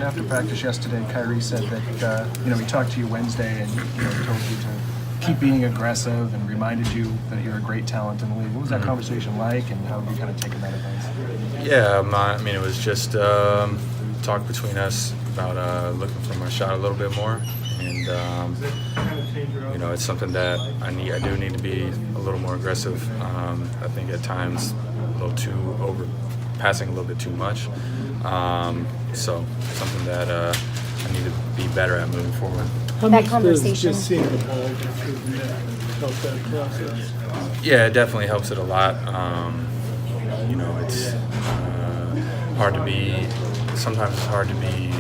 mentioned after practice yesterday, Kyrie said that he talked to you Wednesday and told you to keep being aggressive and reminded you that you're a great talent in the league. What was that conversation like, and how have you kind of taken that advice? Yeah, I mean, it was just talk between us about looking for my shot a little bit more, and it's something that I do need to be a little more aggressive. I think at times a little too passing a little bit too much. So something that I need to be better at moving forward. How much does Just seeing the ball help that process? Yeah, it definitely helps it a lot. It's hard to be. Sometimes it's hard to be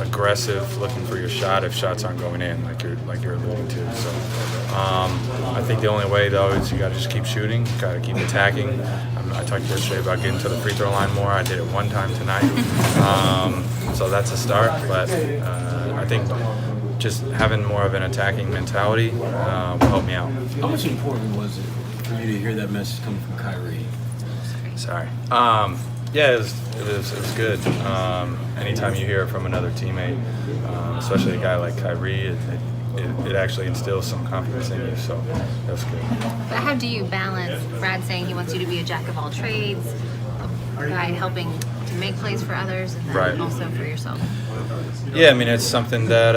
aggressive looking for your shot if shots aren't going in, like you're alluding to. So I think the only way though is you got to just keep shooting, got to keep attacking. I talked yesterday about getting to the free throw line more. I did it one time tonight, so that's a start. But I think just having more of an attacking mentality will help me out. How much important was it for you to hear that message coming from Kyrie? Sorry. Yeah, it was good. Anytime you hear it from another teammate, especially a guy like Kyrie, it actually instills some confidence in you, so that's good. But how do you balance Brad saying he wants you to be a jack of all trades, a guy helping to make plays for others, and then also for yourself? Yeah, I mean, it's something that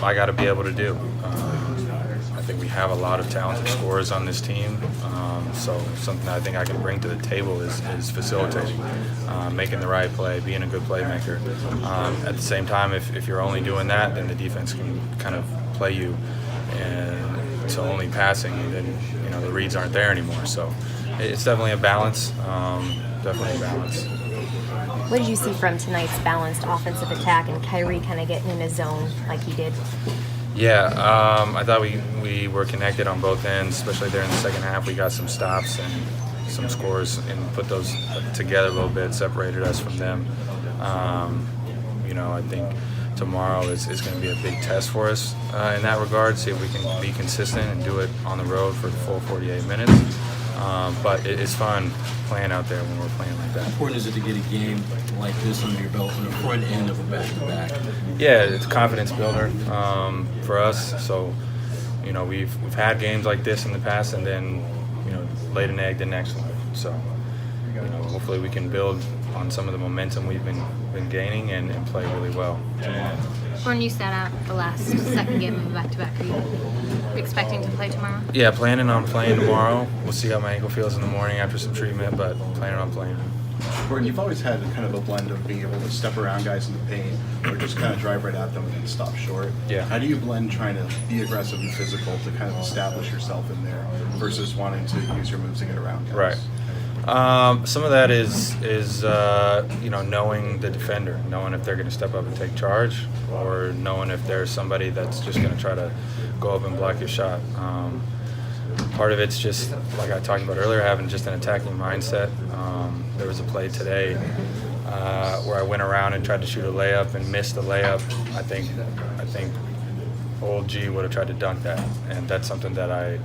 I got to be able to do. I think we have a lot of talented scorers on this team, so something I think I can bring to the table is facilitating, making the right play, being a good playmaker. At the same time, if you're only doing that, then the defense can kind of play you, and so only passing, then the reads aren't there anymore. So it's definitely a balance, definitely a balance. What did you see from tonight's balanced offensive attack and Kyrie kind of getting in his zone like he did? Yeah, I thought we were connected on both ends, especially there in the second half. We got some stops and some scores and put those together a little bit, separated us from them. I think tomorrow is going to be a big test for us in that regard, see if we can be consistent and do it on the road for the full 48 minutes. But it's fun playing out there when we're playing like that. How important is it to get a game like this under your belt on the front end of a back-to-back? Yeah, it's a confidence builder for us. So, we've had games like this in the past, and then laid an egg the next one. So, hopefully we can build on some of the momentum we've been gaining and play really well. When you sat out the second game of the back-to-back, are you expecting to play tomorrow? Yeah, planning on playing tomorrow. We'll see how my ankle feels in the morning after some treatment, but planning on playing. Gordon, you've always had kind of a blend of being able to step around guys in the paint or just kind of drive right at them and then stop short. Yeah. How do you blend trying to be aggressive and physical to kind of establish yourself in there versus wanting to use your moves to get around guys? Right. Some of that is knowing the defender, knowing if they're going to step up and take charge, or knowing if there's somebody that's just going to try to go up and block your shot. Part of it's just, like I talked about earlier, having just an attacking mindset. There was a play today where I went around and tried to shoot a layup and missed the layup. I think old G would have tried to dunk that, and that's something that I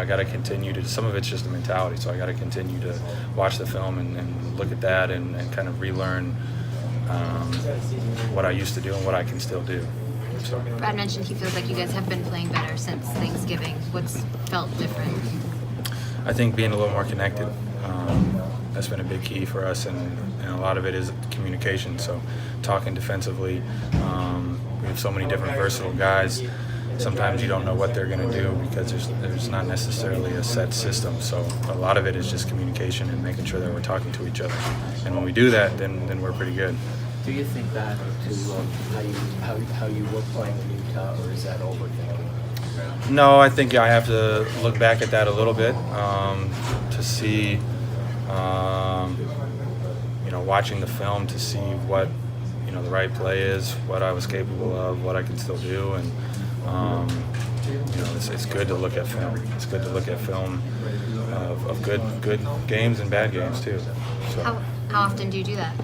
got to continue to. Some of it's just a mentality, so I got to continue to watch the film and look at that and kind of relearn what I used to do and what I can still do. So. Brad mentioned he feels like you guys have been playing better since Thanksgiving. What's felt different? I think being a little more connected. That's been a big key for us, and a lot of it is communication. So talking defensively, we have so many different versatile guys. Sometimes you don't know what they're going to do because there's not necessarily a set system. So a lot of it is just communication and making sure that we're talking to each other. And when we do that, then we're pretty good. Do you think back to how you were playing in Utah, or is that overthinking? No, I think I have to look back at that a little bit to see, watching the film to see what the right play is, what I was capable of, what I can still do, and it's good to look at film. It's good to look at film of good games and bad games too. So. How often do you do that?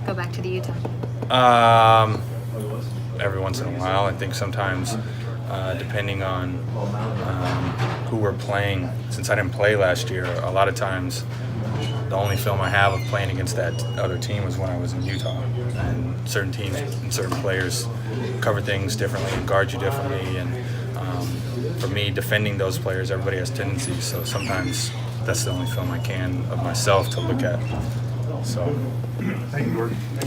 Go back to the Utah? Every once in a while. I think sometimes, depending on who we're playing, since I didn't play last year, a lot of times the only film I have of playing against that other team was when I was in Utah. And certain teams and certain players cover things differently and guard you differently. And for me, defending those players, everybody has tendencies. So sometimes that's the only film I can of myself to look at. So. Thank you, Gordon.